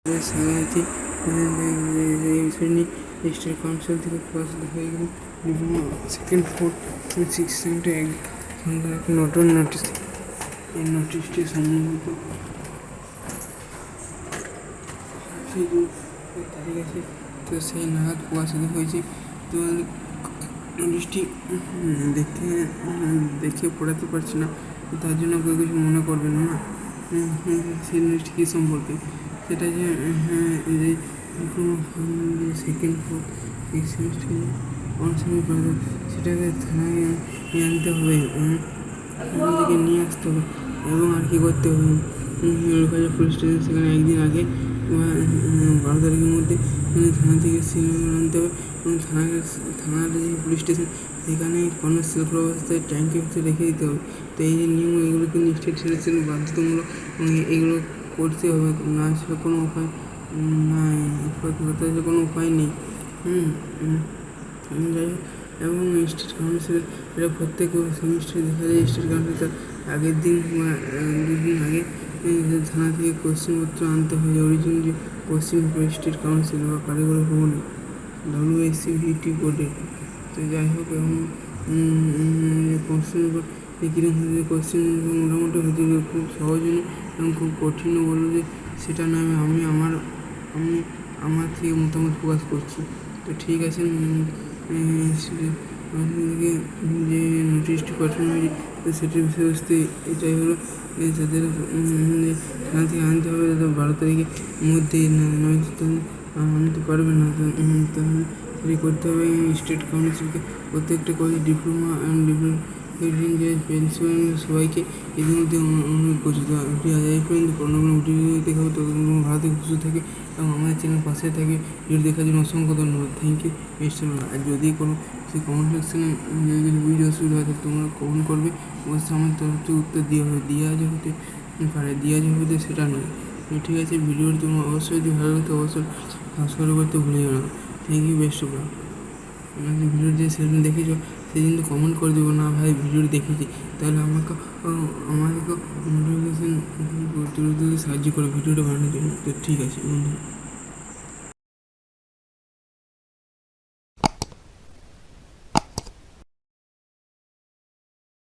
সাথে এই বিষয় নিয়ে রেজিস্টার কাউন্সিল থেকে প্রকাশিত হয়ে গেল বিভিন্ন সেকেন্ড 4 6 এক নতুন নোটিশ। এই নোটিশটি সম্ভবত তারিখ আছে, তো সেই নাগাদ প্রকাশিত হয়েছে। তো নোটিশটি দেখে পড়াতে পারছি না, তার জন্য কেউ কিছু মনে করবেন না। সেই নোটিশটি কী সম্পর্কে, সেটা যে সেকেন্ড 4 6 সেমিস্টার অনশনের প্রয়োজন, সেটাকে থানায় নিয়ে আনতে হবে, সেখান থেকে নিয়ে আসতে হবে এবং আর কি করতে হবে, লোকাল পুলিশ স্টেশন সেখানে একদিন আগে 12 তারিখের মধ্যে থানা থেকে সিনেমা আনতে হবে এবং থানার যে পুলিশ স্টেশন সেখানে কনস্টেবল অবস্থায় ট্যাঙ্কের ভিতরে রেখে দিতে হবে। তো এই যে নিয়ম, এগুলো কিন্তু স্টেট সিলেকশন বাধ্যতামূলক, এগুলো করতে হবে, না সেটা কোনো উপায় নাই, কোনো উপায় নেই। যাই হোক, এবং স্টেট কাউন্সিল এটা প্রত্যেক সেমিস্টারে দেখা যায়। স্টেট কাউন্সিল তার আগের দিন বা 2 দিন আগে থানা থেকে কোশ্চেনপত্র আনতে হয়, অরিজিনাল যে কোশ্চেন স্টেট কাউন্সিল বা কারিগরি ভবনে WSCVT বোর্ডে। তো যাই হোক, এবং কোশ্চেন কীরকম কোশ্চেন মোটামুটি হয়েছে, খুব সহজ এবং খুব কঠিনও বলবো যে সেটা নয়। আমি আমার থেকে মতামত প্রকাশ করছি। তো ঠিক আছে, যে নোটিশটি পাঠানো হয়েছে তো সেটির বিষয়বস্তু এটাই হলো, তাদের থানা থেকে আনতে হবে 12 তারিখের মধ্যে, নয়তো আনতে পারবে না। তাহলে সেটি করতে হবে স্টেট কাউন্সিলকে, প্রত্যেকটা কলেজ ডিপ্লোমা অ্যান্ড যে পেনশন সবাইকে ইতিমধ্যে অনুরোধ করছি। তো এই পর্যন্ত কোনো ভিডিও দেখা হবে, ততক্ষণ ভালো থেকে সুস্থ থাকে এবং আমাদের চ্যানেল পাশে থাকে। ভিডিও দেখার জন্য অসংখ্য ধন্যবাদ। Thank you. আর যদি কোনো সেই কমেন্ট সেকশনে যদি ভিডিও অসুবিধা হয়, তোমরা কমেন্ট করবে, অবশ্যই আমার তরফ থেকে উত্তর দেওয়া হবে, দেওয়া হতে পারে, দেওয়া যাবে সেটা নয়। ঠিক আছে, ভিডিওটি তোমার অবশ্যই যদি ভালো লাগে তো অবশ্যই সাবস্ক্রাইব করতে ভুলে যাবে না। Thank you, best of luck. Video যে সেদিন দেখেছো সেদিন তো কমেন্ট করে দেবো না ভাই ভিডিওটি দেখেছি, তাহলে আমাকেও নোটিফিকেশান সাহায্য করে ভিডিওটা বানানোর জন্য। তো ঠিক আছে বন্ধু।